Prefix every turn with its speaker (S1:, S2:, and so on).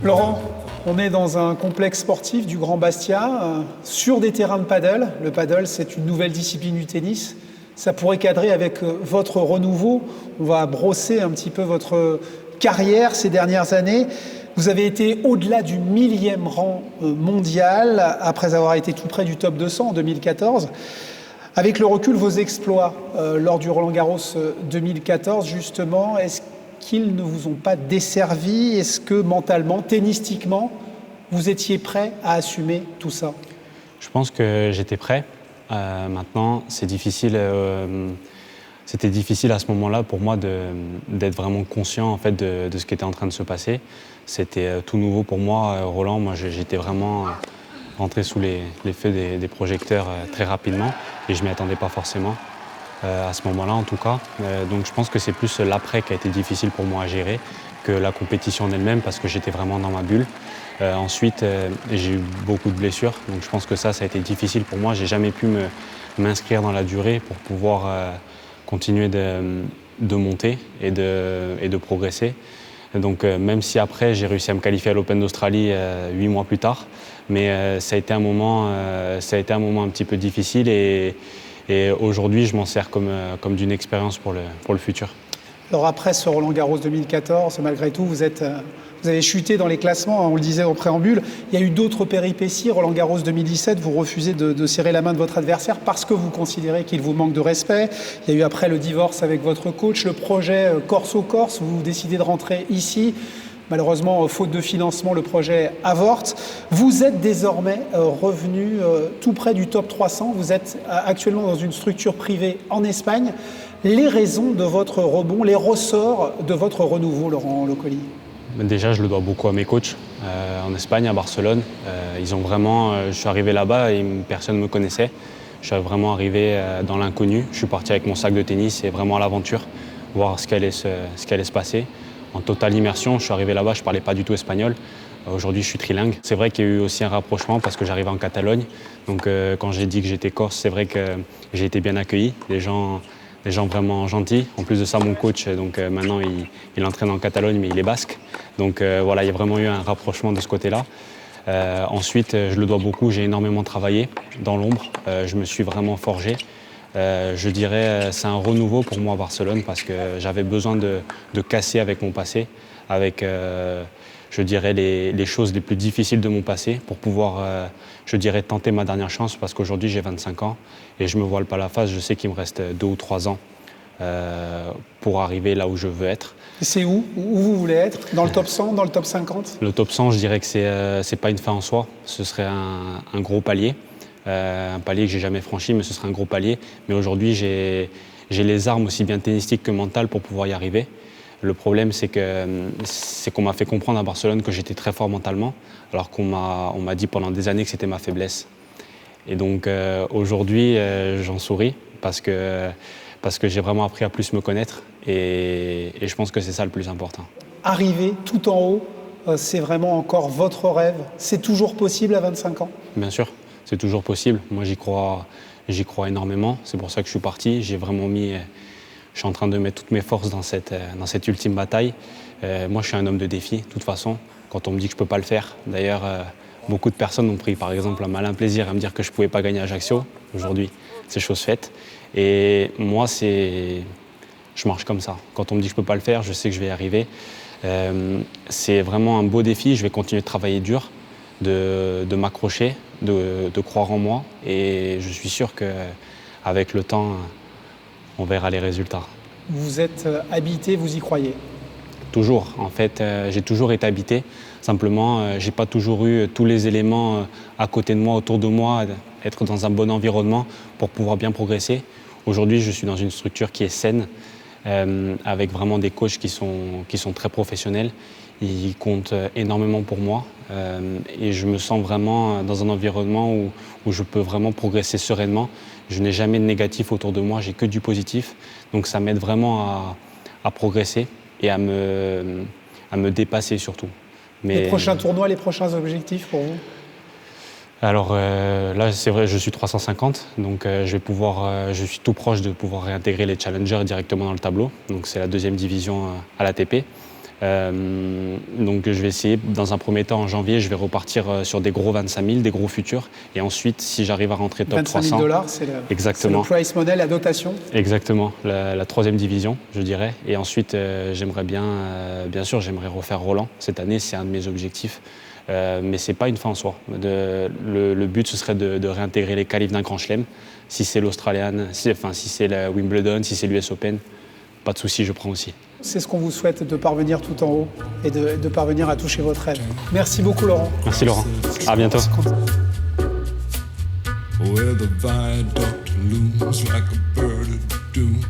S1: Laurent, on est dans un complexe sportif du Grand Bastia, sur des terrains de paddle. Le paddle, c'est une nouvelle discipline du tennis. Ça pourrait cadrer avec votre renouveau. On va brosser un petit peu votre carrière ces dernières années. Vous avez été au-delà du 1000e rang mondial, après avoir été tout près du top 200 en 2014. Avec le recul, vos exploits lors du Roland-Garros 2014, justement, est-ce qu'ils ne vous ont pas desservi? Est-ce que mentalement, tennistiquement, vous étiez prêt à assumer tout ça?
S2: Je pense que j'étais prêt. Maintenant, c'est difficile. C'était difficile à ce moment-là pour moi d'être vraiment conscient en fait, de ce qui était en train de se passer. C'était tout nouveau pour moi, Roland. Moi, j'étais vraiment rentré sous l'effet des projecteurs très rapidement et je ne m'y attendais pas forcément. À ce moment-là en tout cas. Donc je pense que c'est plus l'après qui a été difficile pour moi à gérer que la compétition en elle-même parce que j'étais vraiment dans ma bulle. Ensuite, j'ai eu beaucoup de blessures, donc je pense que ça a été difficile pour moi. J'ai jamais pu m'inscrire dans la durée pour pouvoir continuer de monter et de progresser. Donc même si après j'ai réussi à me qualifier à l'Open d'Australie 8 mois plus tard, mais ça a été un moment un petit peu difficile et aujourd'hui, je m'en sers comme d'une expérience pour le futur.
S1: Alors après ce Roland-Garros 2014, malgré tout, vous avez chuté dans les classements, on le disait au préambule. Il y a eu d'autres péripéties. Roland-Garros 2017, vous refusez de serrer la main de votre adversaire parce que vous considérez qu'il vous manque de respect. Il y a eu après le divorce avec votre coach, le projet Corse-au-Corse, vous décidez de rentrer ici. Malheureusement, faute de financement, le projet avorte. Vous êtes désormais revenu tout près du top 300. Vous êtes actuellement dans une structure privée en Espagne. Les raisons de votre rebond, les ressorts de votre renouveau, Laurent Locoli?
S2: Déjà, je le dois beaucoup à mes coachs en Espagne, à Barcelone. Ils ont vraiment, je suis arrivé là-bas et personne ne me connaissait. Je suis vraiment arrivé dans l'inconnu. Je suis parti avec mon sac de tennis et vraiment à l'aventure, voir ce qui allait se passer. En totale immersion, je suis arrivé là-bas, je ne parlais pas du tout espagnol. Aujourd'hui, je suis trilingue. C'est vrai qu'il y a eu aussi un rapprochement parce que j'arrivais en Catalogne. Donc quand j'ai dit que j'étais corse, c'est vrai que j'ai été bien accueilli. Les gens vraiment gentils. En plus de ça, mon coach, donc maintenant, il entraîne en Catalogne, mais il est basque. Donc voilà, il y a vraiment eu un rapprochement de ce côté-là. Ensuite, je le dois beaucoup, j'ai énormément travaillé dans l'ombre. Je me suis vraiment forgé. Je dirais c'est un renouveau pour moi à Barcelone parce que j'avais besoin de casser avec mon passé, avec je dirais les choses les plus difficiles de mon passé pour pouvoir je dirais tenter ma dernière chance parce qu'aujourd'hui j'ai 25 ans et je me voile pas la face, je sais qu'il me reste 2 ou 3 ans pour arriver là où je veux être.
S1: C'est où vous voulez être? Dans le top 100, dans le top 50?
S2: Le top 100, je dirais que c'est pas une fin en soi, ce serait un gros palier. Un palier que j'ai jamais franchi, mais ce sera un gros palier. Mais aujourd'hui, j'ai les armes aussi bien tennistiques que mentales pour pouvoir y arriver. Le problème, c'est qu'on m'a fait comprendre à Barcelone que j'étais très fort mentalement, alors qu'on m'a dit pendant des années que c'était ma faiblesse. Et donc aujourd'hui, j'en souris parce que j'ai vraiment appris à plus me connaître et je pense que c'est ça le plus important.
S1: Arriver tout en haut, c'est vraiment encore votre rêve. C'est toujours possible à 25 ans?
S2: Bien sûr. C'est toujours possible. Moi, j'y crois énormément. C'est pour ça que je suis parti. Je suis en train de mettre toutes mes forces dans cette ultime bataille. Moi, je suis un homme de défi, de toute façon. Quand on me dit que je ne peux pas le faire, d'ailleurs, beaucoup de personnes ont pris, par exemple, un malin plaisir à me dire que je ne pouvais pas gagner à Ajaccio. Aujourd'hui, c'est chose faite. Et moi, je marche comme ça. Quand on me dit que je ne peux pas le faire, je sais que je vais y arriver. C'est vraiment un beau défi. Je vais continuer de travailler dur, de m'accrocher, de croire en moi et je suis sûr qu'avec le temps, on verra les résultats.
S1: Vous êtes habité, vous y croyez?
S2: Toujours. En fait, j'ai toujours été habité. Simplement, j'ai pas toujours eu tous les éléments à côté de moi, autour de moi, être dans un bon environnement pour pouvoir bien progresser. Aujourd'hui, je suis dans une structure qui est saine, avec vraiment des coachs qui sont très professionnels. Ils comptent énormément pour moi et je me sens vraiment dans un environnement où je peux vraiment progresser sereinement. Je n'ai jamais de négatif autour de moi, j'ai que du positif. Donc ça m'aide vraiment à progresser et à me dépasser surtout.
S1: Les prochains tournois, les prochains objectifs pour vous?
S2: Alors là, c'est vrai, je suis 350, donc je suis tout proche de pouvoir réintégrer les challengers directement dans le tableau. Donc c'est la 2e division à l'ATP. Donc je vais essayer, dans un premier temps en janvier, je vais repartir sur des gros 25 000, des gros futurs. Et ensuite, si j'arrive à rentrer top 300...
S1: 25 000 $, c'est le price money, la dotation.
S2: Exactement, la troisième division, je dirais. Et ensuite, j'aimerais bien sûr, j'aimerais refaire Roland. Cette année, c'est un de mes objectifs. Mais ce n'est pas une fin en soi. Le but, ce serait de réintégrer les qualifs d'un grand chelem. Si c'est l'Australian, si c'est la Wimbledon, si c'est l'US Open, pas de souci, je prends aussi.
S1: C'est ce qu'on vous souhaite, de parvenir tout en haut et de parvenir à toucher votre rêve. Merci beaucoup, Laurent.
S2: Merci, Laurent. À bientôt.
S3: Where the viaduct looms like a bird of doom.